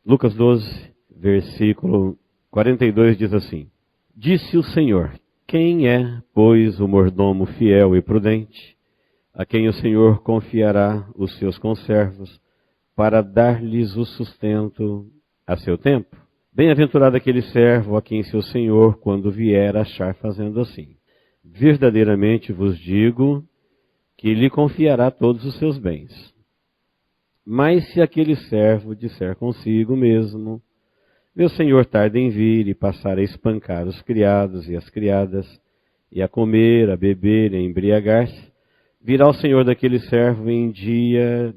Lucas 12, versículo 42 diz assim: Disse o Senhor: quem é, pois, o mordomo fiel e prudente, a quem o Senhor confiará os seus conservos, para dar-lhes o sustento a seu tempo? Bem-aventurado aquele servo a quem seu Senhor, quando vier, achar fazendo assim. Verdadeiramente vos digo que lhe confiará todos os seus bens. Mas se aquele servo disser consigo mesmo: meu senhor tarda em vir, e passar a espancar os criados e as criadas, e a comer, a beber e a embriagar-se, virá o senhor daquele servo em dia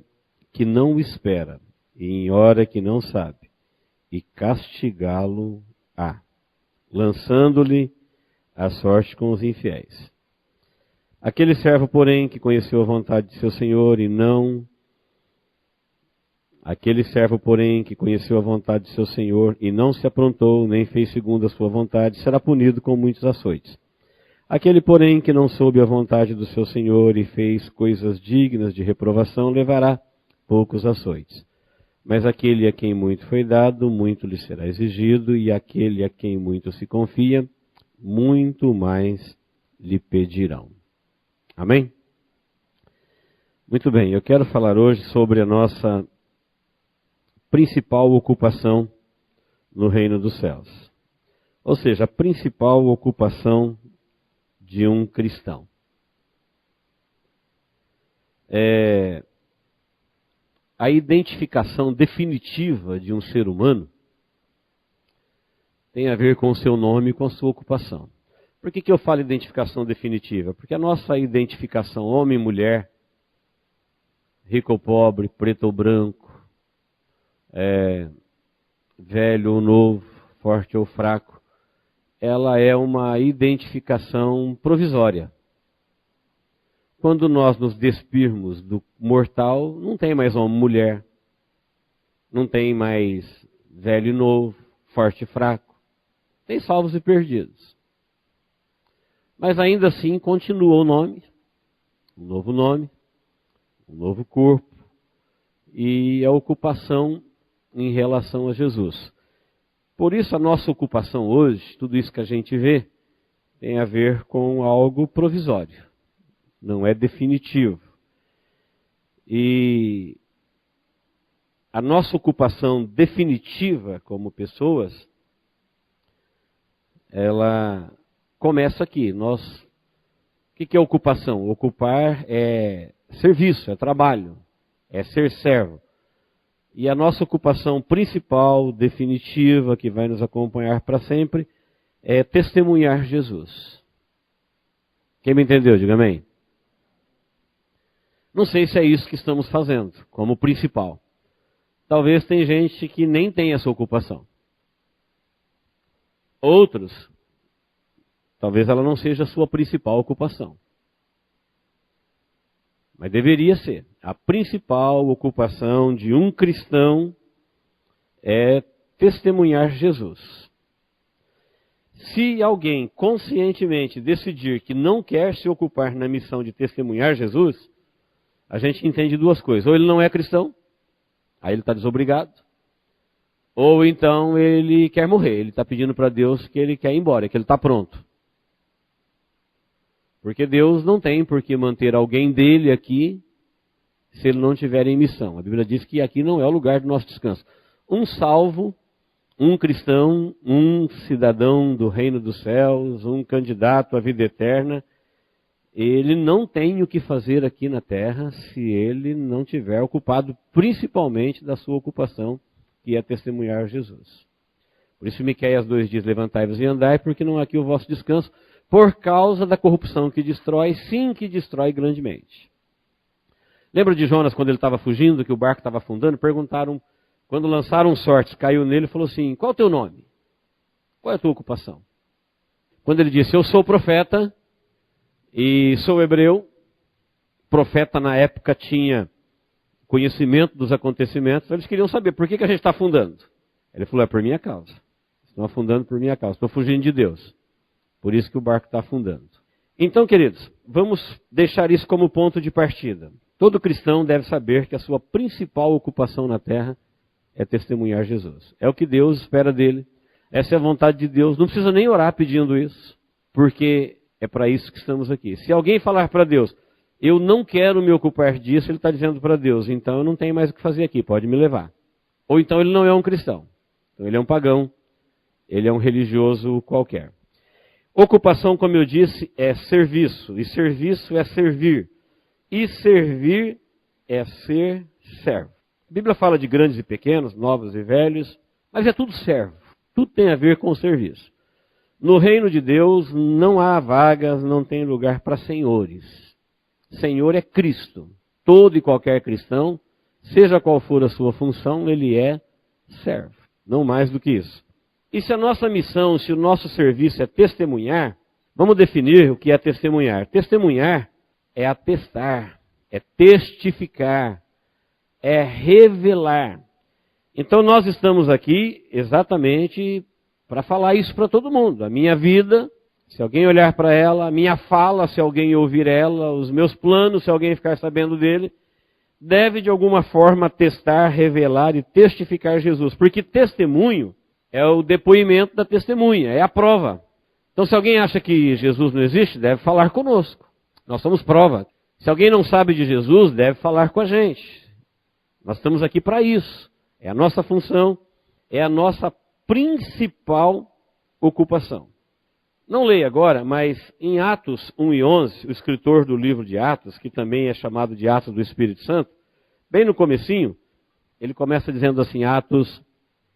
que não o espera, e em hora que não sabe, e castigá-lo-á, lançando-lhe a sorte com os infiéis. Aquele servo, porém, que conheceu a vontade de seu senhor e não se aprontou, nem fez segundo a sua vontade, será punido com muitos açoites. Aquele, porém, que não soube a vontade do seu senhor e fez coisas dignas de reprovação, levará poucos açoites. Mas aquele a quem muito foi dado, muito lhe será exigido, e aquele a quem muito se confia, muito mais lhe pedirão. Amém? Muito bem, eu quero falar hoje sobre a nossa principal ocupação no reino dos céus. Ou seja, a principal ocupação de um cristão. A identificação definitiva de um ser humano tem a ver com o seu nome e com a sua ocupação. Por que eu falo identificação definitiva? Porque a nossa identificação homem e mulher, rico ou pobre, preto ou branco, velho ou novo, forte ou fraco, ela é uma identificação provisória. Quando nós nos despirmos do mortal, não tem mais homem e mulher, não tem mais velho e novo, forte e fraco, tem salvos e perdidos. Mas ainda assim continua o nome, um novo corpo e a ocupação em relação a Jesus. Por isso a nossa ocupação hoje, tudo isso que a gente vê, tem a ver com algo provisório, não é definitivo. E a nossa ocupação definitiva como pessoas, ela começa aqui. O que é ocupação? Ocupar é serviço, é trabalho, é ser servo. E a nossa ocupação principal, definitiva, que vai nos acompanhar para sempre, é testemunhar Jesus. Quem me entendeu? Diga amém. Não sei se é isso que estamos fazendo, como principal. Talvez tem gente que nem tem essa ocupação. Outros, talvez ela não seja a sua principal ocupação. Mas deveria ser. A principal ocupação de um cristão é testemunhar Jesus. Se alguém conscientemente decidir que não quer se ocupar na missão de testemunhar Jesus, a gente entende duas coisas. Ou ele não é cristão, aí ele está desobrigado. Ou então ele quer morrer, ele está pedindo para Deus que ele quer ir embora, que ele está pronto. Porque Deus não tem por que manter alguém dele aqui se ele não tiver em missão. A Bíblia diz que aqui não é o lugar do nosso descanso. Um salvo, um cristão, um cidadão do reino dos céus, um candidato à vida eterna, ele não tem o que fazer aqui na terra se ele não tiver ocupado principalmente da sua ocupação, que é testemunhar Jesus. Por isso Miqueias 2 diz: levantai-vos e andai, porque não é aqui o vosso descanso, por causa da corrupção que destrói, sim, que destrói grandemente. Lembra de Jonas, quando ele estava fugindo, que o barco estava afundando? Perguntaram, quando lançaram sortes, caiu nele e falou assim: qual é o teu nome? Qual é a tua ocupação? Quando ele disse: eu sou profeta e sou hebreu, profeta na época tinha conhecimento dos acontecimentos, eles queriam saber por que a gente está afundando. Ele falou: é por minha causa. Estão afundando por minha causa, estou fugindo de Deus. Por isso que o barco está afundando. Então, queridos, vamos deixar isso como ponto de partida. Todo cristão deve saber que a sua principal ocupação na terra é testemunhar Jesus. É o que Deus espera dele. Essa é a vontade de Deus. Não precisa nem orar pedindo isso, porque é para isso que estamos aqui. Se alguém falar para Deus, eu não quero me ocupar disso, ele está dizendo para Deus, então eu não tenho mais o que fazer aqui, pode me levar. Ou então ele não é um cristão. Então ele é um pagão, ele é um religioso qualquer. Ocupação, como eu disse, é serviço. E serviço é servir. E servir é ser servo. A Bíblia fala de grandes e pequenos, novos e velhos, mas é tudo servo. Tudo tem a ver com o serviço. No reino de Deus não há vagas, não tem lugar para senhores. Senhor é Cristo. Todo e qualquer cristão, seja qual for a sua função, ele é servo. Não mais do que isso. E se a nossa missão, se o nosso serviço é testemunhar, vamos definir o que é testemunhar. Testemunhar é atestar, é testificar, é revelar. Então nós estamos aqui exatamente para falar isso para todo mundo. A minha vida, se alguém olhar para ela, a minha fala, se alguém ouvir ela, os meus planos, se alguém ficar sabendo dele, deve de alguma forma atestar, revelar e testificar Jesus. Porque testemunho é o depoimento da testemunha, é a prova. Então se alguém acha que Jesus não existe, deve falar conosco. Nós somos prova. Se alguém não sabe de Jesus, deve falar com a gente. Nós estamos aqui para isso. É a nossa função, é a nossa principal ocupação. Não leio agora, mas em Atos 1 e 11, o escritor do livro de Atos, que também é chamado de Atos do Espírito Santo, bem no comecinho, ele começa dizendo assim, Atos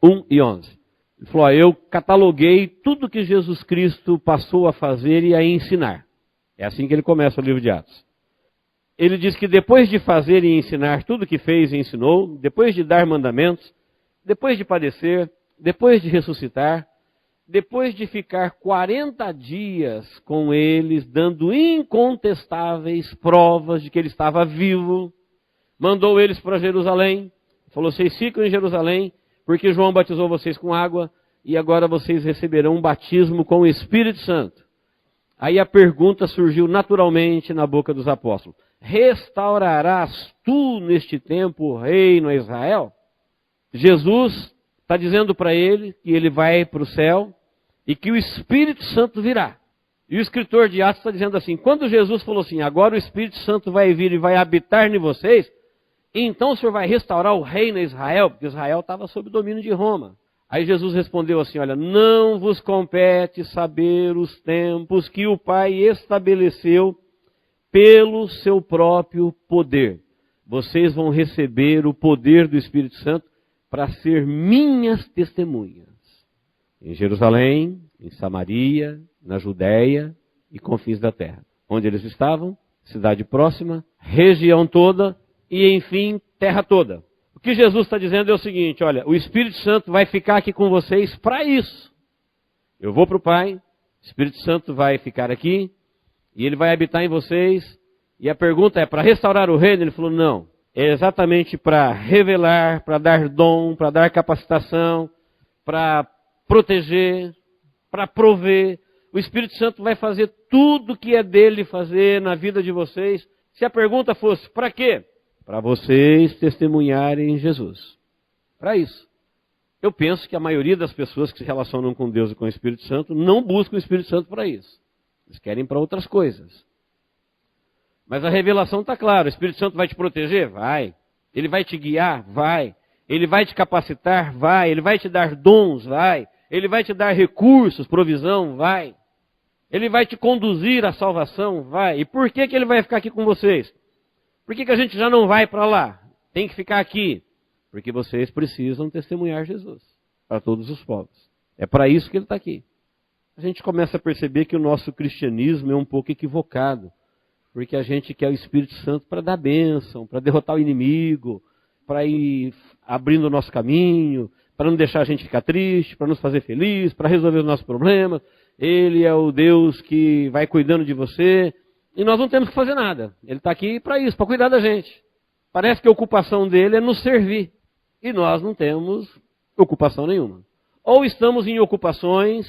1 e 11. Ele falou, eu cataloguei tudo que Jesus Cristo passou a fazer e a ensinar. É assim que ele começa o livro de Atos. Ele diz que depois de fazer e ensinar tudo que fez e ensinou, depois de dar mandamentos, depois de padecer, depois de ressuscitar, depois de ficar 40 dias com eles, dando incontestáveis provas de que ele estava vivo, mandou eles para Jerusalém, falou, vocês ficam em Jerusalém, porque João batizou vocês com água, e agora vocês receberão um batismo com o Espírito Santo. Aí a pergunta surgiu naturalmente na boca dos apóstolos. Restaurarás tu neste tempo o reino a Israel? Jesus está dizendo para ele que ele vai para o céu e que o Espírito Santo virá. E o escritor de Atos está dizendo assim, quando Jesus falou assim, agora o Espírito Santo vai vir e vai habitar em vocês, então o Senhor vai restaurar o reino a Israel, porque Israel estava sob o domínio de Roma. Aí Jesus respondeu assim, olha, não vos compete saber os tempos que o Pai estabeleceu pelo seu próprio poder. Vocês vão receber o poder do Espírito Santo para ser minhas testemunhas. Em Jerusalém, em Samaria, na Judéia e confins da terra. Onde eles estavam, cidade próxima, região toda e, enfim, terra toda. O que Jesus está dizendo é o seguinte, olha, o Espírito Santo vai ficar aqui com vocês para isso. Eu vou para o Pai, o Espírito Santo vai ficar aqui, e ele vai habitar em vocês. E a pergunta é, para restaurar o reino? Ele falou, não. É exatamente para revelar, para dar dom, para dar capacitação, para proteger, para prover. O Espírito Santo vai fazer tudo o que é dele fazer na vida de vocês. Se a pergunta fosse, para quê? Para vocês testemunharem Jesus. Para isso. Eu penso que a maioria das pessoas que se relacionam com Deus e com o Espírito Santo não buscam o Espírito Santo para isso. Eles querem para outras coisas. Mas a revelação está clara. O Espírito Santo vai te proteger? Vai. Ele vai te guiar? Vai. Ele vai te capacitar? Vai. Ele vai te dar dons? Vai. Ele vai te dar recursos, provisão? Vai. Ele vai te conduzir à salvação? Vai. E por que ele vai ficar aqui com vocês? Por que a gente já não vai para lá? Tem que ficar aqui. Porque vocês precisam testemunhar Jesus para todos os povos. É para isso que ele está aqui. A gente começa a perceber que o nosso cristianismo é um pouco equivocado. Porque a gente quer o Espírito Santo para dar bênção, para derrotar o inimigo, para ir abrindo o nosso caminho, para não deixar a gente ficar triste, para nos fazer feliz, para resolver os nossos problemas. Ele é o Deus que vai cuidando de você. E nós não temos que fazer nada. Ele está aqui para isso, para cuidar da gente. Parece que a ocupação dele é nos servir. E nós não temos ocupação nenhuma. Ou estamos em ocupações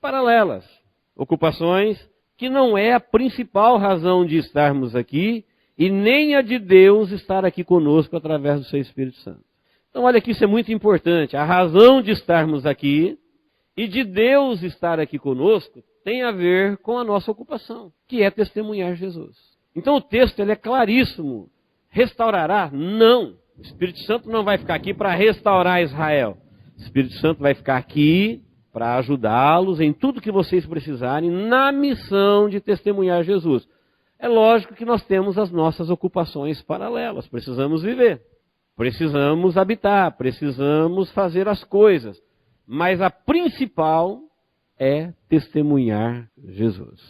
paralelas. Ocupações que não é a principal razão de estarmos aqui e nem a de Deus estar aqui conosco através do seu Espírito Santo. Então olha que isso é muito importante. A razão de estarmos aqui e de Deus estar aqui conosco tem a ver com a nossa ocupação, que é testemunhar Jesus. Então o texto ele é claríssimo. Restaurará? Não. O Espírito Santo não vai ficar aqui para restaurar Israel. O Espírito Santo vai ficar aqui para ajudá-los em tudo que vocês precisarem na missão de testemunhar Jesus. É lógico que nós temos as nossas ocupações paralelas, precisamos viver, precisamos habitar, precisamos fazer as coisas, mas a principal é testemunhar Jesus.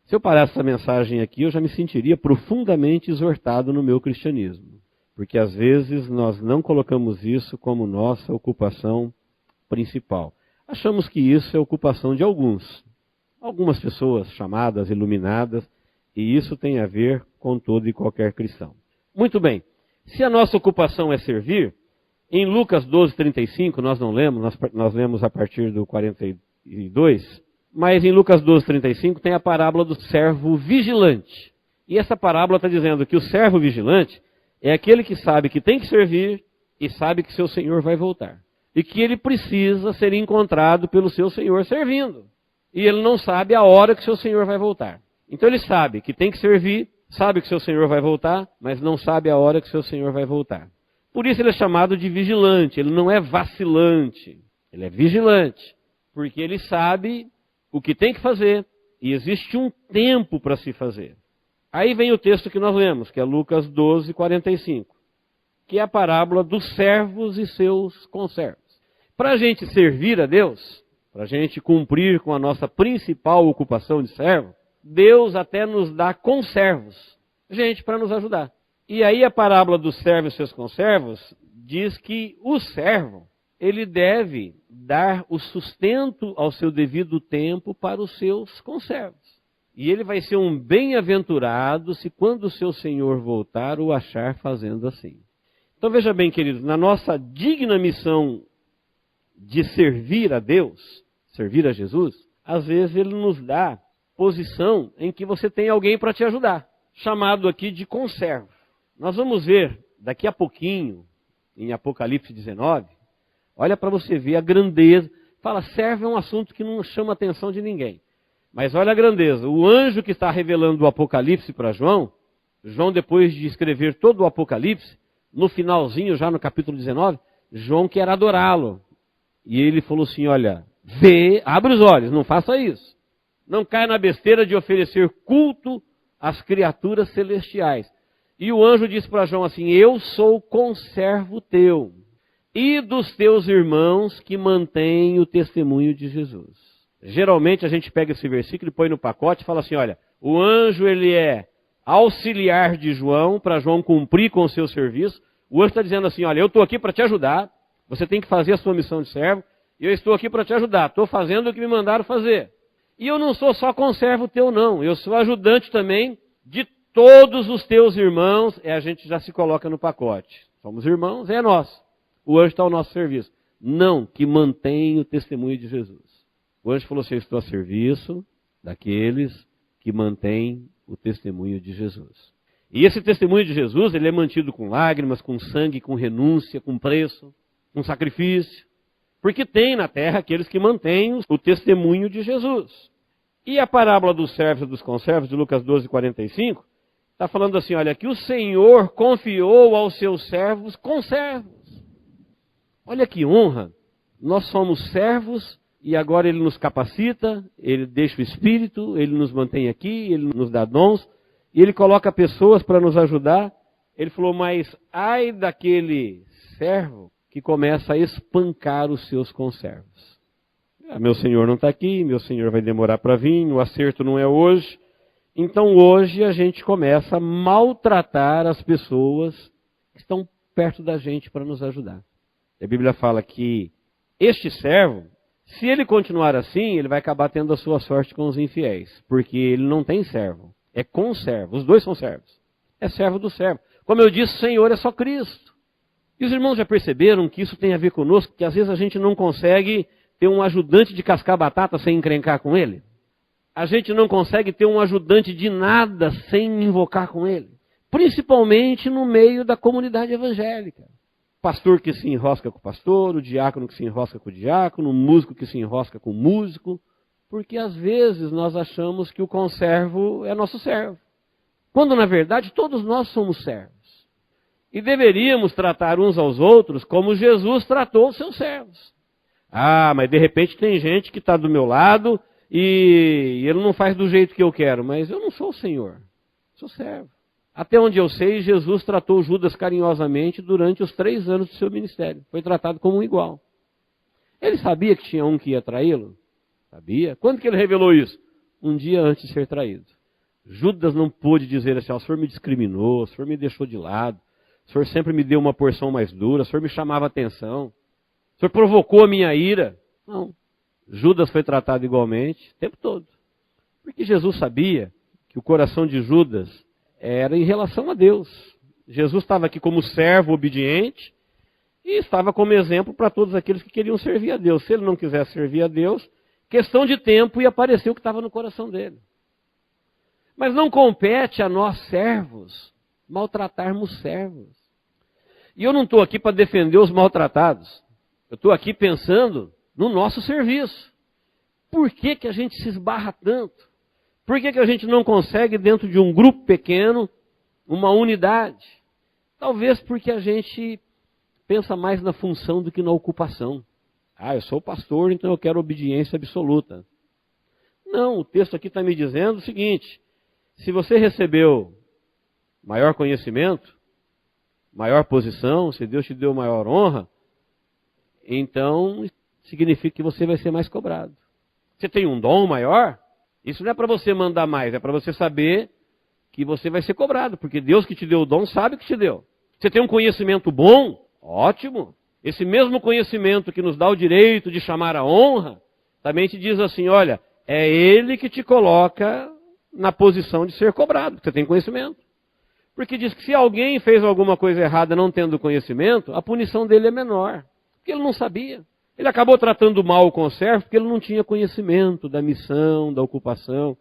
Se eu parasse essa mensagem aqui, eu já me sentiria profundamente exortado no meu cristianismo, porque às vezes nós não colocamos isso como nossa ocupação principal. Achamos que isso é ocupação de algumas pessoas chamadas, iluminadas, e isso tem a ver com todo e qualquer cristão. Muito bem, se a nossa ocupação é servir, em Lucas 12:35, nós não lemos, nós lemos a partir do 42, mas em Lucas 12:35 tem a parábola do servo vigilante. E essa parábola está dizendo que o servo vigilante é aquele que sabe que tem que servir e sabe que seu senhor vai voltar. E que ele precisa ser encontrado pelo seu senhor servindo. E ele não sabe a hora que seu senhor vai voltar. Então ele sabe que tem que servir, sabe que seu senhor vai voltar, mas não sabe a hora que seu senhor vai voltar. Por isso ele é chamado de vigilante, ele não é vacilante, ele é vigilante. Porque ele sabe o que tem que fazer e existe um tempo para se fazer. Aí vem o texto que nós lemos, que é Lucas 12:45, que é a parábola dos servos e seus conservos. Para a gente servir a Deus, para a gente cumprir com a nossa principal ocupação de servo, Deus até nos dá conservos, gente para nos ajudar. E aí a parábola dos servos e seus conservos diz que o servo, ele deve dar o sustento ao seu devido tempo para os seus conservos. E ele vai ser um bem-aventurado se quando o seu senhor voltar o achar fazendo assim. Então veja bem, queridos, na nossa digna missão de servir a Deus, servir a Jesus, às vezes ele nos dá posição em que você tem alguém para te ajudar, chamado aqui de conservo. Nós vamos ver daqui a pouquinho, em Apocalipse 19, olha para você ver a grandeza. Fala, servo é um assunto que não chama a atenção de ninguém. Mas olha a grandeza, o anjo que está revelando o Apocalipse para João, João depois de escrever todo o Apocalipse, no finalzinho, já no capítulo 19, João quer adorá-lo. E ele falou assim, olha, vê, abre os olhos, não faça isso. Não caia na besteira de oferecer culto às criaturas celestiais. E o anjo disse para João assim, eu sou conservo teu e dos teus irmãos que mantêm o testemunho de Jesus. Geralmente a gente pega esse versículo e põe no pacote e fala assim, olha, o anjo ele é auxiliar de João, para João cumprir com o seu serviço. O anjo está dizendo assim, olha, eu estou aqui para te ajudar, você tem que fazer a sua missão de servo, e eu estou aqui para te ajudar, estou fazendo o que me mandaram fazer. E eu não sou só conservo teu não, eu sou ajudante também de todos os teus irmãos, a gente já se coloca no pacote. Somos irmãos, é nosso. O anjo está ao nosso serviço. Não, que mantém o testemunho de Jesus. O anjo falou assim, eu estou a serviço daqueles que mantêm o testemunho de Jesus. E esse testemunho de Jesus, ele é mantido com lágrimas, com sangue, com renúncia, com preço, com sacrifício. Porque tem na terra aqueles que mantêm o testemunho de Jesus. E a parábola dos servos e dos conservos, de Lucas 12:45, está falando assim, olha, que o Senhor confiou aos seus servos conservos. Olha que honra, nós somos servos e agora Ele nos capacita, Ele deixa o Espírito, Ele nos mantém aqui, Ele nos dá dons, e Ele coloca pessoas para nos ajudar. Ele falou, mas ai daquele servo que começa a espancar os seus conservos. Meu senhor não está aqui, meu senhor vai demorar para vir, o acerto não é hoje. Então hoje a gente começa a maltratar as pessoas que estão perto da gente para nos ajudar. A Bíblia fala que este servo, se ele continuar assim, ele vai acabar tendo a sua sorte com os infiéis, porque ele não tem servo, é conservo, os dois são servos. É servo do servo. Como eu disse, o Senhor é só Cristo. E os irmãos já perceberam que isso tem a ver conosco, que às vezes a gente não consegue ter um ajudante de cascar batata sem encrencar com ele. A gente não consegue ter um ajudante de nada sem invocar com ele. Principalmente no meio da comunidade evangélica. pastor que se enrosca com o pastor, o diácono que se enrosca com o diácono, o músico que se enrosca com o músico, porque às vezes nós achamos que o conservo é nosso servo, quando na verdade todos nós somos servos. E deveríamos tratar uns aos outros como Jesus tratou os seus servos. Ah, mas de repente tem gente que está do meu lado e ele não faz do jeito que eu quero, mas eu não sou o Senhor, sou servo. Até onde eu sei, Jesus tratou Judas carinhosamente durante os 3 anos do seu ministério. Foi tratado como um igual. Ele sabia que tinha um que ia traí-lo? Sabia. Quando que ele revelou isso? Um dia antes de ser traído. Judas não pôde dizer assim, o Senhor me discriminou, o Senhor me deixou de lado, o Senhor sempre me deu uma porção mais dura, o Senhor me chamava atenção, o Senhor provocou a minha ira. Não. Judas foi tratado igualmente o tempo todo. Porque Jesus sabia que o coração de Judas era em relação a Deus. Jesus estava aqui como servo obediente e estava como exemplo para todos aqueles que queriam servir a Deus. Se ele não quisesse servir a Deus, questão de tempo ia aparecer o que estava no coração dele. Mas não compete a nós servos maltratarmos servos. E eu não estou aqui para defender os maltratados. Eu estou aqui pensando no nosso serviço. Por que que a gente se esbarra tanto? Por que que a gente não consegue, dentro de um grupo pequeno, uma unidade? Talvez porque a gente pensa mais na função do que na ocupação. Ah, eu sou pastor, então eu quero obediência absoluta. Não, o texto aqui está me dizendo o seguinte: se você recebeu maior conhecimento, maior posição, se Deus te deu maior honra, então significa que você vai ser mais cobrado. Você tem um dom maior? Isso não é para você mandar mais, é para você saber que você vai ser cobrado, porque Deus que te deu o dom sabe o que te deu. Você tem um conhecimento bom? Ótimo. Esse mesmo conhecimento que nos dá o direito de chamar a honra, também te diz assim, olha, é Ele que te coloca na posição de ser cobrado, porque você tem conhecimento. Porque diz que se alguém fez alguma coisa errada não tendo conhecimento, a punição dele é menor, porque ele não sabia. Ele acabou tratando mal o conservo porque ele não tinha conhecimento da missão, da ocupação.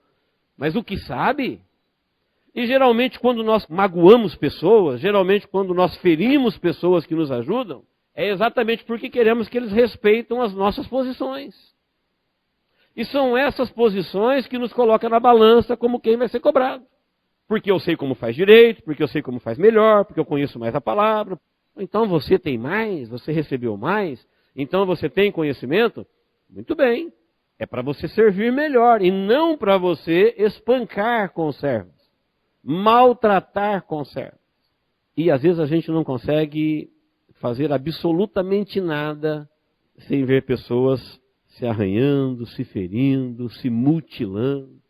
Mas o que sabe? E geralmente quando nós magoamos pessoas, geralmente quando nós ferimos pessoas que nos ajudam, é exatamente porque queremos que eles respeitem as nossas posições. E são essas posições que nos colocam na balança como quem vai ser cobrado. Porque eu sei como faz direito, porque eu sei como faz melhor, porque eu conheço mais a palavra. Então você tem mais, você recebeu mais, então você tem conhecimento? Muito bem. É para você servir melhor e não para você espancar conservos, maltratar conservos. E às vezes a gente não consegue fazer absolutamente nada sem ver pessoas se arranhando, se ferindo, se mutilando.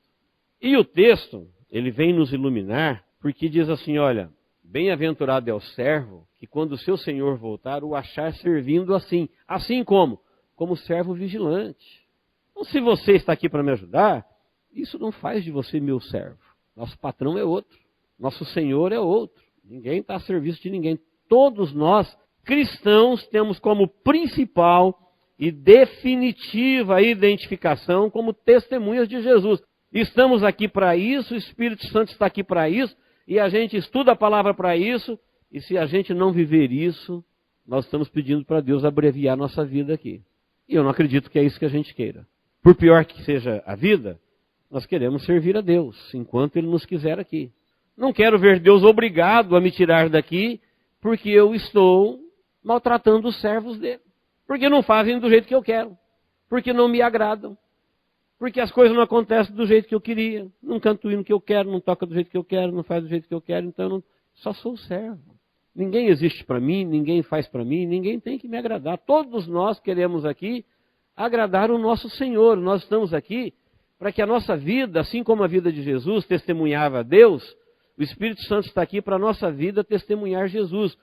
E o texto, ele vem nos iluminar porque diz assim, olha, bem-aventurado é o servo que quando o seu senhor voltar o achar servindo assim. Assim como? Como servo vigilante. Então se você está aqui para me ajudar, isso não faz de você meu servo. Nosso patrão é outro. Nosso senhor é outro. Ninguém está a serviço de ninguém. Todos nós, cristãos, temos como principal e definitiva identificação como testemunhas de Jesus. Estamos aqui para isso, o Espírito Santo está aqui para isso, e a gente estuda a palavra para isso, e se a gente não viver isso, nós estamos pedindo para Deus abreviar a nossa vida aqui. E eu não acredito que é isso que a gente queira. Por pior que seja a vida, nós queremos servir a Deus, enquanto Ele nos quiser aqui. Não quero ver Deus obrigado a me tirar daqui, porque eu estou maltratando os servos dele. Porque não fazem do jeito que eu quero. Porque não me agradam. Porque as coisas não acontecem do jeito que eu queria. Não canto o hino que eu quero, não toca do jeito que eu quero, não faz do jeito que eu quero, então eu não... só sou servo. Ninguém existe para mim, ninguém faz para mim, ninguém tem que me agradar. Todos nós queremos aqui agradar o nosso Senhor. Nós estamos aqui para que a nossa vida, assim como a vida de Jesus testemunhava a Deus, o Espírito Santo está aqui para a nossa vida testemunhar Jesus.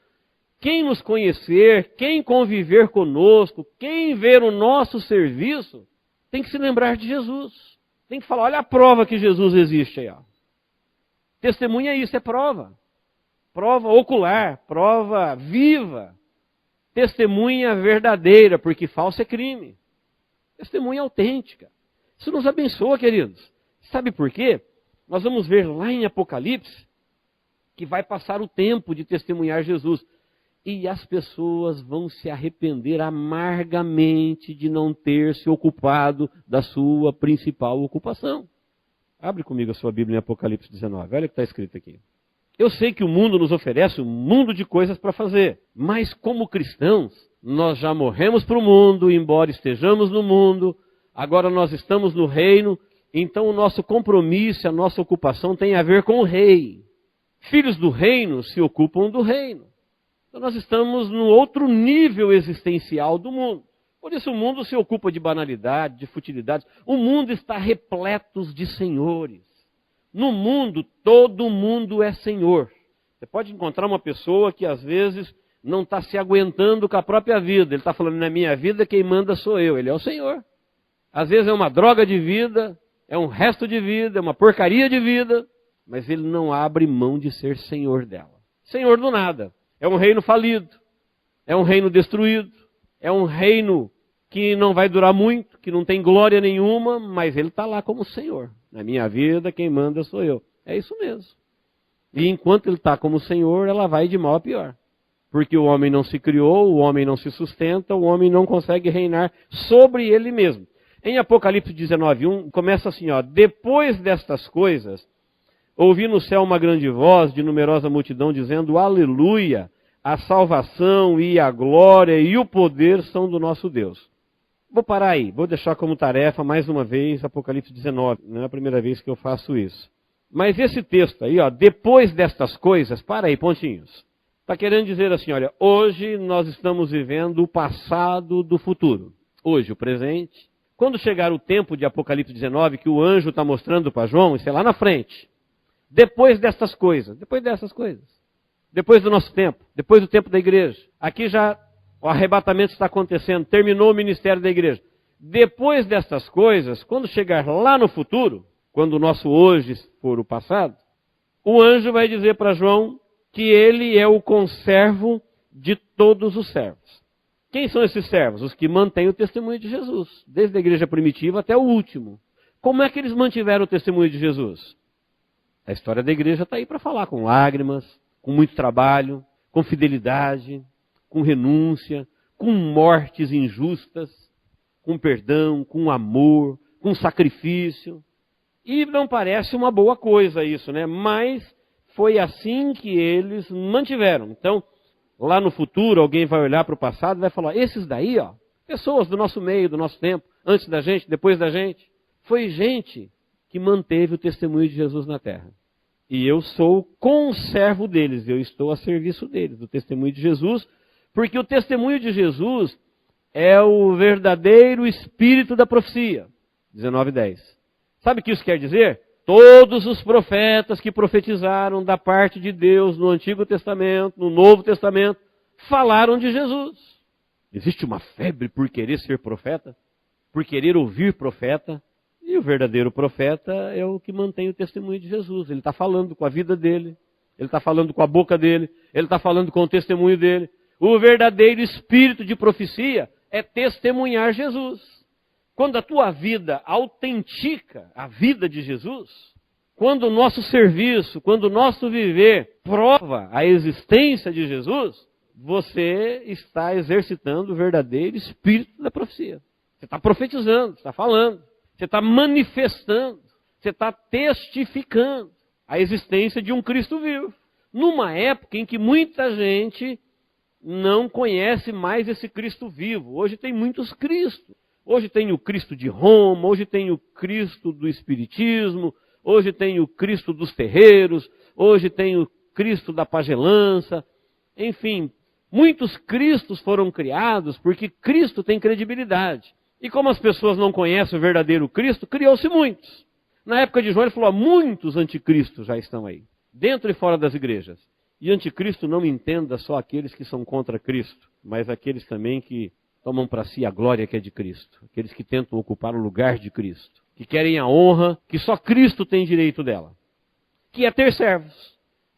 Quem nos conhecer, quem conviver conosco, quem ver o nosso serviço, tem que se lembrar de Jesus. Tem que falar, olha a prova que Jesus existe aí. Ó. Testemunha é isso, é prova. Prova ocular, prova viva. Testemunha verdadeira, porque falso é crime. Testemunha autêntica. Isso nos abençoa, queridos. Sabe por quê? Nós vamos ver lá em Apocalipse que vai passar o tempo de testemunhar Jesus. E as pessoas vão se arrepender amargamente de não ter se ocupado da sua principal ocupação. Abre comigo a sua Bíblia em Apocalipse 19. Olha o que está escrito aqui. Eu sei que o mundo nos oferece um mundo de coisas para fazer, mas como cristãos, nós já morremos para o mundo, embora estejamos no mundo, agora nós estamos no reino, então o nosso compromisso, a nossa ocupação tem a ver com o rei. Filhos do reino se ocupam do reino. Então nós estamos no outro nível existencial do mundo. Por isso o mundo se ocupa de banalidade, de futilidades. O mundo está repleto de senhores. No mundo, todo mundo é senhor. Você pode encontrar uma pessoa que às vezes não está se aguentando com a própria vida. Ele está falando, na minha vida quem manda sou eu. Ele é o Senhor. Às vezes é uma droga de vida, é um resto de vida, é uma porcaria de vida, mas ele não abre mão de ser senhor dela. Senhor do nada. É um reino falido, é um reino destruído, é um reino que não vai durar muito, que não tem glória nenhuma, mas ele está lá como Senhor. Na minha vida, quem manda sou eu. É isso mesmo. E enquanto ele está como Senhor, ela vai de mal a pior. Porque o homem não se criou, o homem não se sustenta, o homem não consegue reinar sobre ele mesmo. Em Apocalipse 19:1, começa assim, ó, depois destas coisas, ouvi no céu uma grande voz de numerosa multidão dizendo, aleluia, a salvação e a glória e o poder são do nosso Deus. Vou parar aí, vou deixar como tarefa mais uma vez Apocalipse 19, não é a primeira vez que eu faço isso. Mas esse texto aí, ó, depois destas coisas, para aí, pontinhos. Está querendo dizer assim, olha, hoje nós estamos vivendo o passado do futuro. Hoje, o presente. Quando chegar o tempo de Apocalipse 19, que o anjo está mostrando para João, isso é lá na frente. Depois dessas coisas, depois do nosso tempo, depois do tempo da igreja. Aqui já o arrebatamento está acontecendo, terminou o ministério da igreja. Depois dessas coisas, quando chegar lá no futuro, quando o nosso hoje for o passado, o anjo vai dizer para João que ele é o conservo de todos os servos. Quem são esses servos? Os que mantêm o testemunho de Jesus, desde a igreja primitiva até o último. Como é que eles mantiveram o testemunho de Jesus? A história da igreja está aí para falar, com lágrimas, com muito trabalho, com fidelidade, com renúncia, com mortes injustas, com perdão, com amor, com sacrifício. E não parece uma boa coisa isso, né? Mas foi assim que eles mantiveram. Então, lá no futuro, alguém vai olhar para o passado e vai falar, esses daí, ó, pessoas do nosso meio, do nosso tempo, antes da gente, depois da gente, foi gente que manteve o testemunho de Jesus na terra. E eu sou conservo deles, eu estou a serviço deles, do testemunho de Jesus, porque o testemunho de Jesus é o verdadeiro espírito da profecia. 19:10. Sabe o que isso quer dizer? Todos os profetas que profetizaram da parte de Deus no Antigo Testamento, no Novo Testamento, falaram de Jesus. Existe uma febre por querer ser profeta, por querer ouvir profeta, e o verdadeiro profeta é o que mantém o testemunho de Jesus. Ele está falando com a vida dele, ele está falando com a boca dele, ele está falando com o testemunho dele. O verdadeiro espírito de profecia é testemunhar Jesus. Quando a tua vida autentica a vida de Jesus, quando o nosso serviço, quando o nosso viver prova a existência de Jesus, você está exercitando o verdadeiro espírito da profecia. Você está profetizando, você está falando, você está manifestando, você está testificando a existência de um Cristo vivo. Numa época em que muita gente não conhece mais esse Cristo vivo. Hoje tem muitos Cristos. Hoje tem o Cristo de Roma, hoje tem o Cristo do Espiritismo, hoje tem o Cristo dos terreiros, hoje tem o Cristo da pagelança. Enfim, muitos Cristos foram criados porque Cristo tem credibilidade. E como as pessoas não conhecem o verdadeiro Cristo, criou-se muitos. Na época de João ele falou, muitos anticristos já estão aí, dentro e fora das igrejas. E anticristo não entenda só aqueles que são contra Cristo, mas aqueles também que tomam para si a glória que é de Cristo. Aqueles que tentam ocupar o lugar de Cristo. Que querem a honra que só Cristo tem direito dela. Que é ter servos.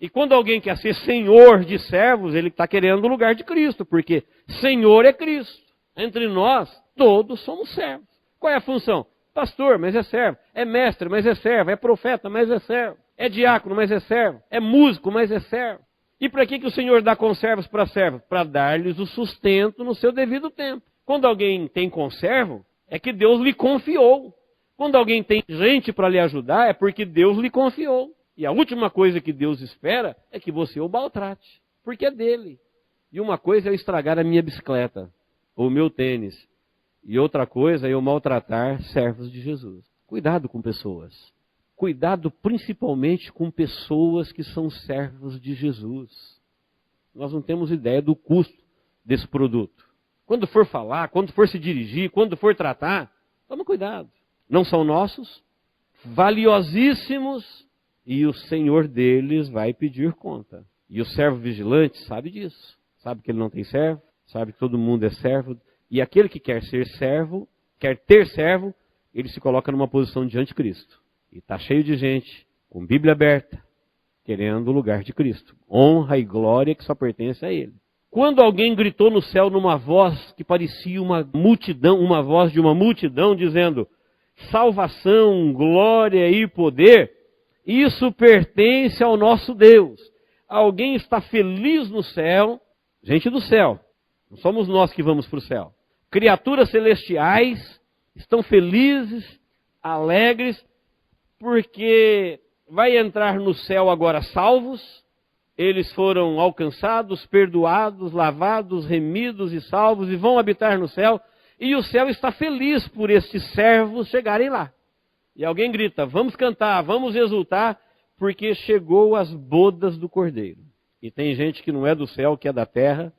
E quando alguém quer ser senhor de servos, ele está querendo o lugar de Cristo. Porque senhor é Cristo. Entre nós, todos somos servos. Qual é a função? Pastor, mas é servo. É mestre, mas é servo. É profeta, mas é servo. É diácono, mas é servo. É músico, mas é servo. E para que o Senhor dá conservos para servos? Para dar-lhes o sustento no seu devido tempo. Quando alguém tem conservo, é que Deus lhe confiou. Quando alguém tem gente para lhe ajudar, é porque Deus lhe confiou. E a última coisa que Deus espera é que você o maltrate, porque é dele. E uma coisa é eu estragar a minha bicicleta, ou o meu tênis. E outra coisa é eu maltratar servos de Jesus. Cuidado com pessoas. Cuidado principalmente com pessoas que são servos de Jesus. Nós não temos ideia do custo desse produto. Quando for falar, quando for se dirigir, quando for tratar, toma cuidado. Não são nossos, valiosíssimos, e o Senhor deles vai pedir conta. E o servo vigilante sabe disso. Sabe que ele não tem servo, sabe que todo mundo é servo. E aquele que quer ser servo, quer ter servo, ele se coloca numa posição de anticristo. E está cheio de gente, com Bíblia aberta, querendo o lugar de Cristo. Honra e glória que só pertence a ele. Quando alguém gritou no céu numa voz que parecia uma multidão, uma voz de uma multidão, dizendo: salvação, glória e poder, isso pertence ao nosso Deus. Alguém está feliz no céu, gente do céu, não somos nós que vamos para o céu. Criaturas celestiais estão felizes, alegres, porque vai entrar no céu agora salvos, eles foram alcançados, perdoados, lavados, remidos e salvos, e vão habitar no céu, e o céu está feliz por estes servos chegarem lá. E alguém grita: vamos cantar, vamos exultar, porque chegou as bodas do Cordeiro. E tem gente que não é do céu, que é da terra,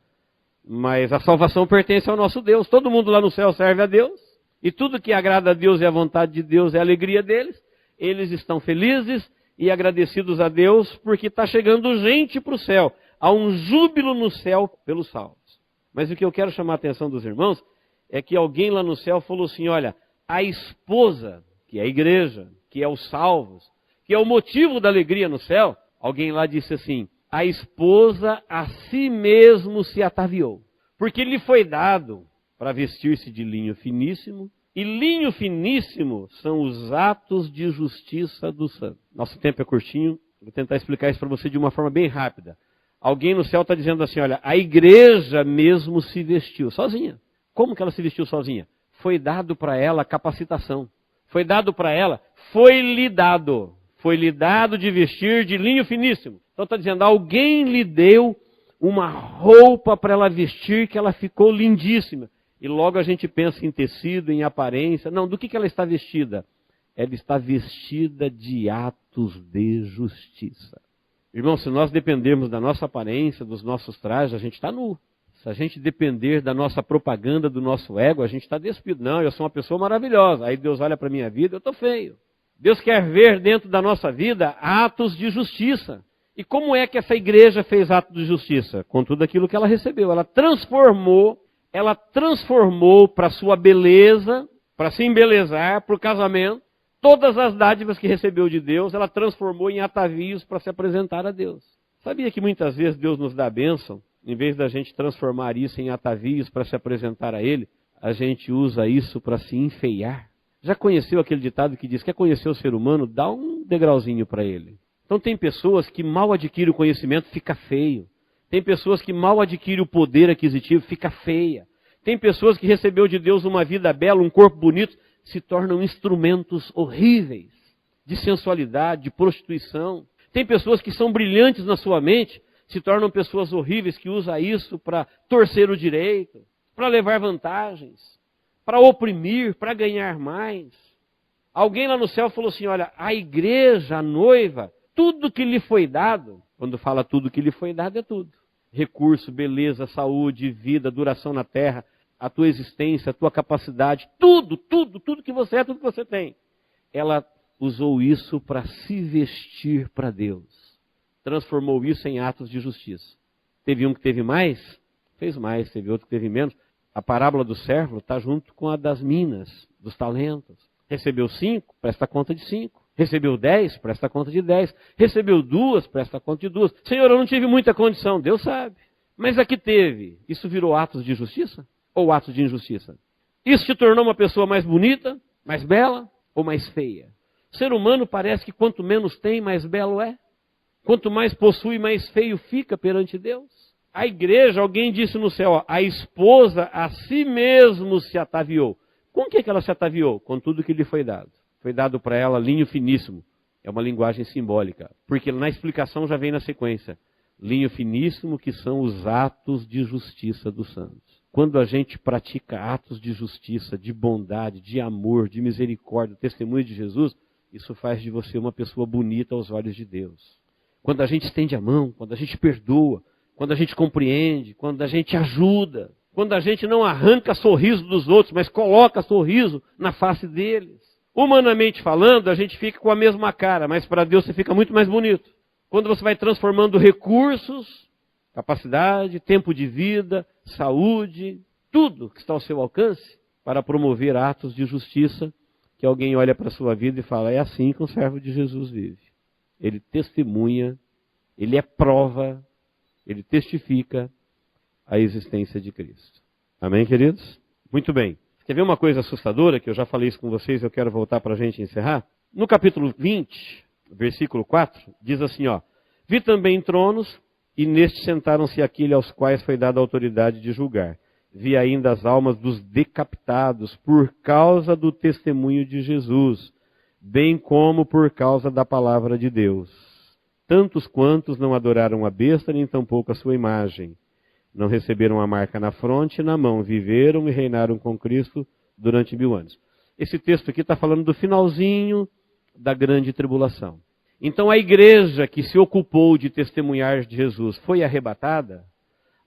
mas a salvação pertence ao nosso Deus. Todo mundo lá no céu serve a Deus, e tudo que agrada a Deus e a vontade de Deus é a alegria deles. Eles estão felizes e agradecidos a Deus, porque está chegando gente para o céu. Há um júbilo no céu pelos salvos. Mas o que eu quero chamar a atenção dos irmãos é que alguém lá no céu falou assim: olha, a esposa, que é a igreja, que é os salvos, que é o motivo da alegria no céu, alguém lá disse assim: a esposa a si mesmo se ataviou, porque lhe foi dado para vestir-se de linho finíssimo, e linho finíssimo são os atos de justiça do santo. Nosso tempo é curtinho, vou tentar explicar isso para você de uma forma bem rápida. Alguém no céu está dizendo assim: olha, a igreja mesmo se vestiu sozinha. Como que ela se vestiu sozinha? Foi dado para ela capacitação. Foi dado para ela, foi-lhe dado de vestir de linho finíssimo. Então está dizendo, alguém lhe deu uma roupa para ela vestir, que ela ficou lindíssima. E logo a gente pensa em tecido, em aparência. Não, do que ela está vestida? Ela está vestida de atos de justiça. Irmão, se nós dependermos da nossa aparência, dos nossos trajes, a gente está nu. Se a gente depender da nossa propaganda, do nosso ego, a gente está despido. Não, eu sou uma pessoa maravilhosa. Aí Deus olha para a minha vida, eu estou feio. Deus quer ver dentro da nossa vida atos de justiça. E como é que essa igreja fez atos de justiça? Com tudo aquilo que ela recebeu. Ela transformou para sua beleza, para se embelezar, para o casamento, todas as dádivas que recebeu de Deus, ela transformou em atavios para se apresentar a Deus. Sabia que muitas vezes Deus nos dá a bênção? Em vez da gente transformar isso em atavios para se apresentar a Ele, a gente usa isso para se enfeiar. Já conheceu aquele ditado que diz: quer conhecer o ser humano? Dá um degrauzinho para ele. Então tem pessoas que mal adquirem o conhecimento, fica feio. Tem pessoas que mal adquirem o poder aquisitivo, fica feia. Tem pessoas que recebeu de Deus uma vida bela, um corpo bonito, se tornam instrumentos horríveis de sensualidade, de prostituição. Tem pessoas que são brilhantes na sua mente, se tornam pessoas horríveis que usam isso para torcer o direito, para levar vantagens, para oprimir, para ganhar mais. Alguém lá no céu falou assim: olha, a igreja, a noiva, tudo que lhe foi dado, quando fala tudo que lhe foi dado, é tudo. Recurso, beleza, saúde, vida, duração na terra, a tua existência, a tua capacidade, tudo que você é, tudo que você tem. Ela usou isso para se vestir para Deus. Transformou isso em atos de justiça. Teve um que teve mais, fez mais. Teve outro que teve menos. A parábola do servo está junto com a das minas, dos talentos. Recebeu 5, presta conta de 5. Recebeu 10, presta conta de 10. Recebeu 2, presta conta de 2. Senhor, eu não tive muita condição. Deus sabe. Mas aqui teve. Isso virou atos de justiça? Ou atos de injustiça? Isso te tornou uma pessoa mais bonita, mais bela ou mais feia? O ser humano parece que quanto menos tem, mais belo é. Quanto mais possui, mais feio fica perante Deus. A igreja, alguém disse no céu, ó, a esposa a si mesmo se ataviou. Com o que ela se ataviou? Com tudo que lhe foi dado. Foi dado para ela linho finíssimo. É uma linguagem simbólica. Porque na explicação já vem na sequência. Linho finíssimo, que são os atos de justiça dos santos. Quando a gente pratica atos de justiça, de bondade, de amor, de misericórdia, testemunho de Jesus, isso faz de você uma pessoa bonita aos olhos de Deus. Quando a gente estende a mão, quando a gente perdoa, quando a gente compreende, quando a gente ajuda, quando a gente não arranca sorriso dos outros, mas coloca sorriso na face deles. Humanamente falando, a gente fica com a mesma cara, mas para Deus você fica muito mais bonito. Quando você vai transformando recursos, capacidade, tempo de vida, saúde, tudo que está ao seu alcance para promover atos de justiça, que alguém olha para a sua vida e fala, é assim que um servo de Jesus vive. Ele testemunha, ele é prova, ele testifica a existência de Cristo. Amém, queridos? Muito bem. Quer ver uma coisa assustadora, que eu já falei isso com vocês, eu quero voltar para a gente encerrar? No capítulo 20, versículo 4, diz assim, ó, vi também tronos, e neste sentaram-se aquele aos quais foi dada a autoridade de julgar. Vi ainda as almas dos decapitados por causa do testemunho de Jesus, bem como por causa da palavra de Deus. Tantos quantos não adoraram a besta, nem tampouco a sua imagem. Não receberam a marca na fronte e na mão, viveram e reinaram com Cristo durante 1000 anos. Esse texto aqui está falando do finalzinho da grande tribulação. Então a igreja que se ocupou de testemunhar de Jesus foi arrebatada.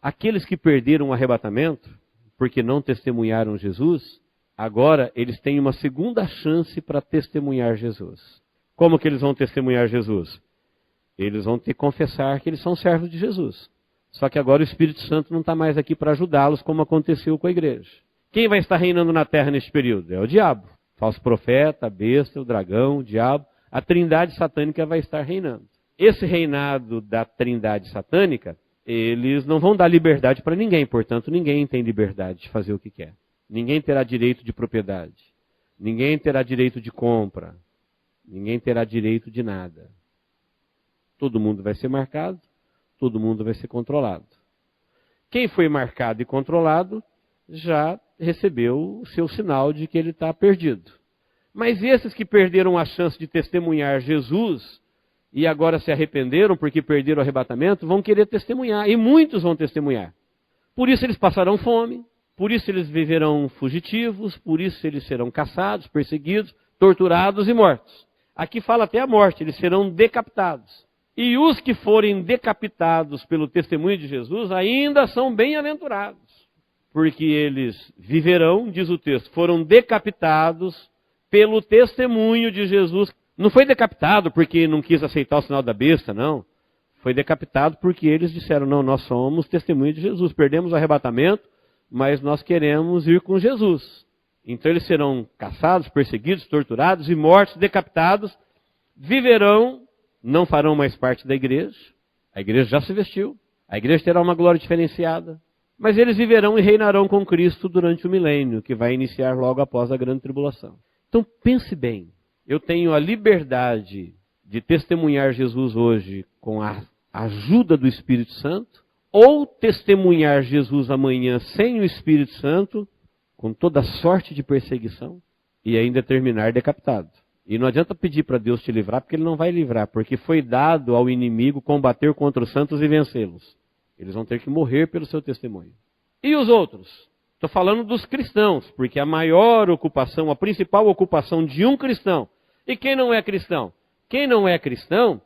Aqueles que perderam o arrebatamento, porque não testemunharam Jesus, agora eles têm uma segunda chance para testemunhar Jesus. Como que eles vão testemunhar Jesus? Eles vão ter que confessar que eles são servos de Jesus. Só que agora o Espírito Santo não está mais aqui para ajudá-los, como aconteceu com a igreja. Quem vai estar reinando na terra neste período? É o diabo. Falso profeta, a besta, o dragão, o diabo. A trindade satânica vai estar reinando. Esse reinado da trindade satânica, eles não vão dar liberdade para ninguém. Portanto, ninguém tem liberdade de fazer o que quer. Ninguém terá direito de propriedade. Ninguém terá direito de compra. Ninguém terá direito de nada. Todo mundo vai ser marcado. Todo mundo vai ser controlado. Quem foi marcado e controlado já recebeu o seu sinal de que ele está perdido. Mas esses que perderam a chance de testemunhar Jesus e agora se arrependeram porque perderam o arrebatamento, vão querer testemunhar. E muitos vão testemunhar. Por isso eles passarão fome, por isso eles viverão fugitivos, por isso eles serão caçados, perseguidos, torturados e mortos. Aqui fala até a morte, eles serão decapitados. E os que forem decapitados pelo testemunho de Jesus ainda são bem-aventurados, porque eles viverão, diz o texto, foram decapitados pelo testemunho de Jesus. Não foi decapitado porque não quis aceitar o sinal da besta, não. Foi decapitado porque eles disseram, não, nós somos testemunho de Jesus. Perdemos o arrebatamento, mas nós queremos ir com Jesus. Então eles serão caçados, perseguidos, torturados e mortos, decapitados, viverão, não farão mais parte da igreja. A igreja já se vestiu. A igreja terá uma glória diferenciada. Mas eles viverão e reinarão com Cristo durante o milênio, que vai iniciar logo após a grande tribulação. Então pense bem. Eu tenho a liberdade de testemunhar Jesus hoje com a ajuda do Espírito Santo, ou testemunhar Jesus amanhã sem o Espírito Santo, com toda sorte de perseguição, e ainda terminar decapitado. E não adianta pedir para Deus te livrar, porque Ele não vai livrar, porque foi dado ao inimigo combater contra os santos e vencê-los. Eles vão ter que morrer pelo seu testemunho. E os outros? Estou falando dos cristãos, porque a maior ocupação, a principal ocupação de um cristão. E quem não é cristão? Quem não é cristão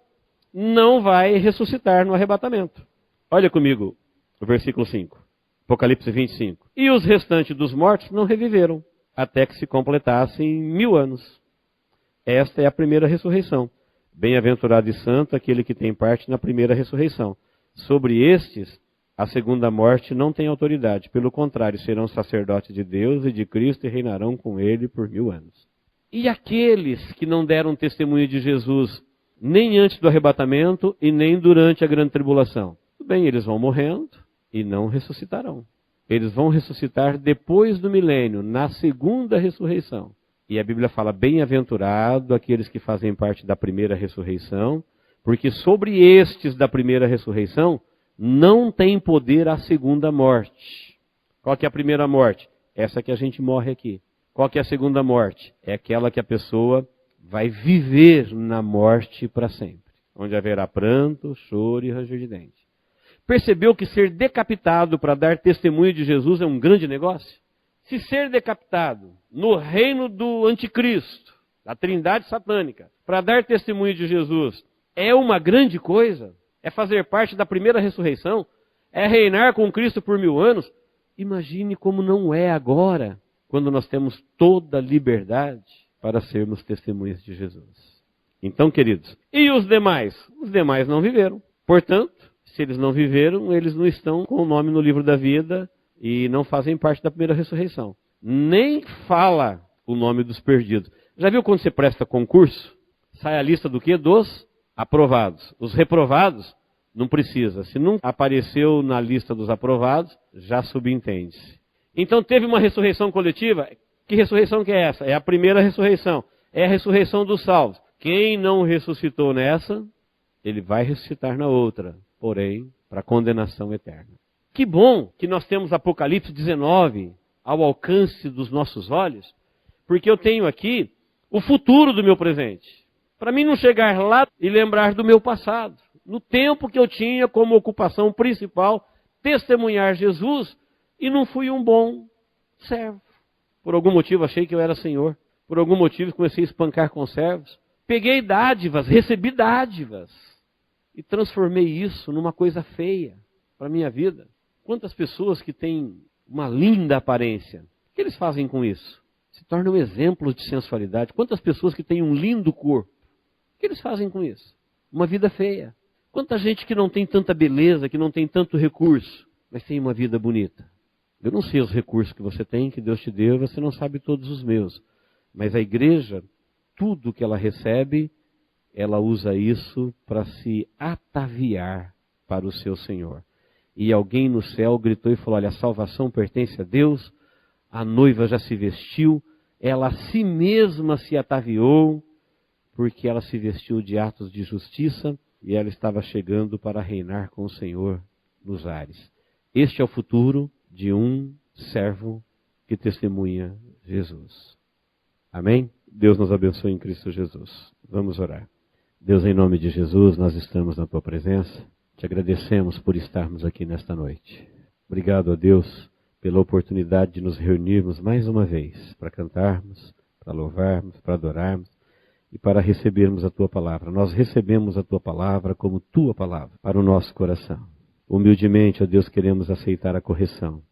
não vai ressuscitar no arrebatamento. Olha comigo o versículo 5, Apocalipse 25. E os restantes dos mortos não reviveram, até que se completassem 1000 anos. Esta é a primeira ressurreição. Bem-aventurado e santo aquele que tem parte na primeira ressurreição. Sobre estes, a segunda morte não tem autoridade. Pelo contrário, serão sacerdotes de Deus e de Cristo e reinarão com Ele por 1000 anos. E aqueles que não deram testemunho de Jesus nem antes do arrebatamento e nem durante a grande tribulação? Tudo bem, eles vão morrendo e não ressuscitarão. Eles vão ressuscitar depois do milênio, na segunda ressurreição. E a Bíblia fala, bem-aventurado aqueles que fazem parte da primeira ressurreição, Porque sobre estes da primeira ressurreição não tem poder a segunda morte. Qual que é a primeira morte? Essa que a gente morre aqui. Qual que é a segunda morte? É aquela que a pessoa vai viver na morte para sempre. Onde haverá pranto, choro e ranger de dente. Percebeu que ser decapitado para dar testemunho de Jesus é um grande negócio? Se ser decapitado no reino do anticristo, da trindade satânica, para dar testemunho de Jesus, é uma grande coisa, é fazer parte da primeira ressurreição, é reinar com Cristo por 1000 anos, imagine como não é agora, quando nós temos toda a liberdade para sermos testemunhas de Jesus. Então, queridos, e os demais? Os demais não viveram. Portanto, se eles não viveram, eles não estão com o nome no livro da vida e não fazem parte da primeira ressurreição. Nem fala o nome dos perdidos. Já viu quando você presta concurso? Sai a lista do quê? Dos aprovados. Os reprovados, não precisa. Se não apareceu na lista dos aprovados, já subentende-se. Então teve uma ressurreição coletiva. Que ressurreição que é essa? É a primeira ressurreição. É a ressurreição dos salvos. Quem não ressuscitou nessa, ele vai ressuscitar na outra. Porém, para condenação eterna. Que bom que nós temos Apocalipse 19 ao alcance dos nossos olhos, porque eu tenho aqui o futuro do meu presente. Para mim não chegar lá e lembrar do meu passado. No tempo que eu tinha como ocupação principal testemunhar Jesus e não fui um bom servo. Por algum motivo achei que eu era senhor. Por algum motivo comecei a espancar conservos. Peguei dádivas, recebi dádivas. E transformei isso numa coisa feia para a minha vida. Quantas pessoas que têm uma linda aparência, o que eles fazem com isso? Se tornam exemplos de sensualidade. Quantas pessoas que têm um lindo corpo, o que eles fazem com isso? Uma vida feia. Quanta gente que não tem tanta beleza, que não tem tanto recurso, mas tem uma vida bonita. Eu não sei os recursos que você tem, que Deus te deu, você não sabe todos os meus. Mas a igreja, tudo que ela recebe, ela usa isso para se ataviar para o seu Senhor. E alguém no céu gritou e falou, olha, a salvação pertence a Deus, a noiva já se vestiu, ela a si mesma se ataviou, porque ela se vestiu de atos de justiça e ela estava chegando para reinar com o Senhor nos ares. Este é o futuro de um servo que testemunha Jesus. Amém? Deus nos abençoe em Cristo Jesus. Vamos orar. Deus, em nome de Jesus, nós estamos na Tua presença. Te agradecemos por estarmos aqui nesta noite. Obrigado a Deus pela oportunidade de nos reunirmos mais uma vez para cantarmos, para louvarmos, para adorarmos e para recebermos a Tua palavra. Nós recebemos a Tua palavra como Tua palavra para o nosso coração. Humildemente, ó Deus, queremos aceitar a correção.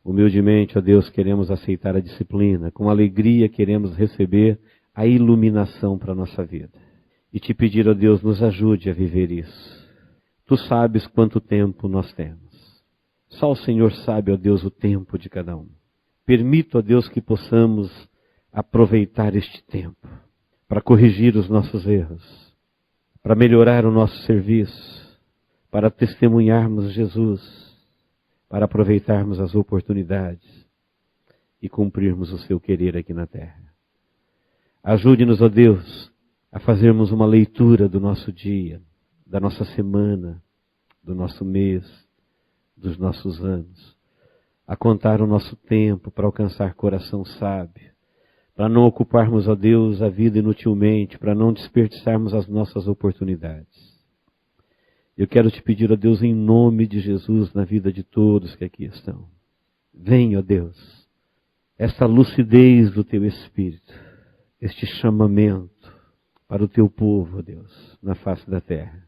Humildemente, ó Deus, queremos aceitar a disciplina. Com alegria queremos receber a iluminação para a nossa vida. E te pedir, ó Deus, nos ajude a viver isso. Tu sabes quanto tempo nós temos. Só o Senhor sabe, ó Deus, o tempo de cada um. Permita, ó Deus, que possamos aproveitar este tempo para corrigir os nossos erros, para melhorar o nosso serviço, para testemunharmos Jesus, para aproveitarmos as oportunidades e cumprirmos o seu querer aqui na terra. Ajude-nos, ó Deus, a fazermos uma leitura do nosso dia, da nossa semana, do nosso mês, dos nossos anos, a contar o nosso tempo para alcançar coração sábio, para não ocuparmos, ó Deus, a vida inutilmente, para não desperdiçarmos as nossas oportunidades. Eu quero te pedir, ó Deus, em nome de Jesus, na vida de todos que aqui estão. Venha, ó Deus, essa lucidez do Teu Espírito, este chamamento para o Teu povo, ó Deus, na face da terra,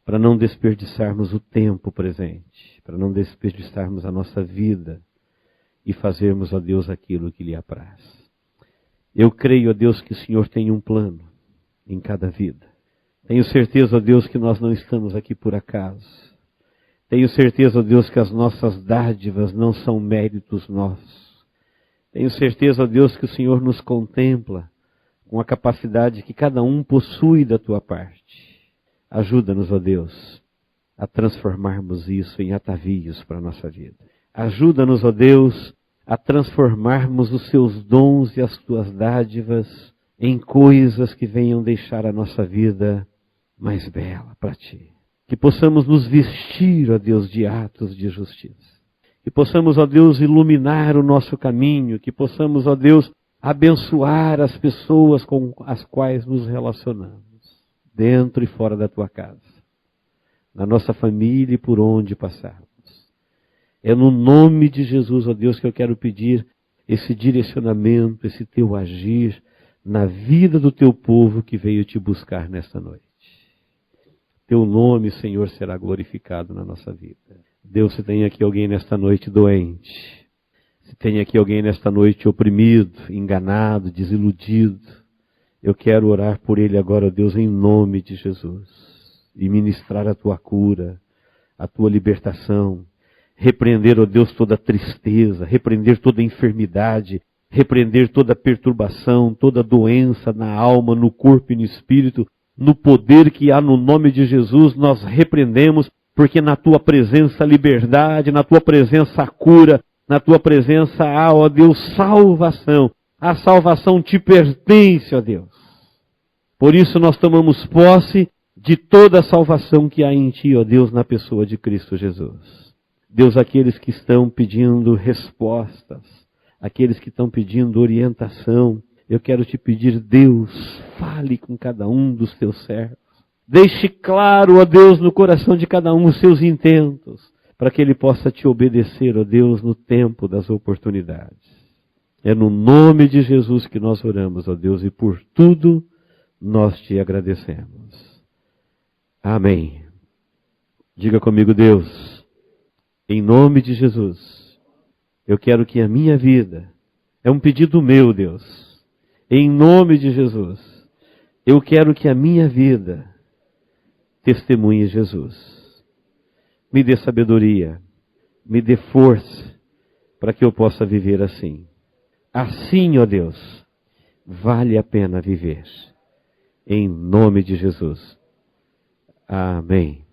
para não desperdiçarmos o tempo presente, para não desperdiçarmos a nossa vida e fazermos, ó Deus, aquilo que lhe apraz. Eu creio, ó Deus, que o Senhor tem um plano em cada vida. Tenho certeza, ó Deus, que nós não estamos aqui por acaso. Tenho certeza, ó Deus, que as nossas dádivas não são méritos nossos. Tenho certeza, ó Deus, que o Senhor nos contempla com a capacidade que cada um possui da Tua parte. Ajuda-nos, ó Deus, a transformarmos isso em atavios para a nossa vida. Ajuda-nos, ó Deus, a transformarmos os Seus dons e as Tuas dádivas em coisas que venham deixar a nossa vida mais bela para Ti. Que possamos nos vestir, ó Deus, de atos de justiça. Que possamos, ó Deus, iluminar o nosso caminho. Que possamos, ó Deus, abençoar as pessoas com as quais nos relacionamos. Dentro e fora da Tua casa. Na nossa família e por onde passarmos. É no nome de Jesus, ó Deus, que eu quero pedir esse direcionamento, esse Teu agir na vida do Teu povo que veio Te buscar nesta noite. Teu nome, Senhor, será glorificado na nossa vida. Deus, se tem aqui alguém nesta noite doente, se tem aqui alguém nesta noite oprimido, enganado, desiludido, eu quero orar por ele agora, Deus, em nome de Jesus, e ministrar a Tua cura, a Tua libertação, repreender, ó Deus, toda tristeza, repreender toda enfermidade, repreender toda perturbação, toda doença na alma, no corpo e no espírito, no poder que há no nome de Jesus, nós repreendemos, porque na Tua presença há liberdade, na Tua presença há cura, na Tua presença há, ó Deus, salvação. A salvação Te pertence, ó Deus. Por isso nós tomamos posse de toda a salvação que há em Ti, ó Deus, na pessoa de Cristo Jesus. Deus, aqueles que estão pedindo respostas, aqueles que estão pedindo orientação, eu quero Te pedir, Deus, fale com cada um dos Teus servos. Deixe claro, ó Deus, no coração de cada um os seus intentos, para que ele possa Te obedecer, ó Deus, no tempo das oportunidades. É no nome de Jesus que nós oramos, ó Deus, e por tudo nós Te agradecemos. Amém. Diga comigo, Deus, em nome de Jesus, eu quero que a minha vida, é um pedido meu, Deus, em nome de Jesus, eu quero que a minha vida testemunhe Jesus. Me dê sabedoria, me dê força, para que eu possa viver assim. Assim, ó Deus, vale a pena viver. Em nome de Jesus. Amém.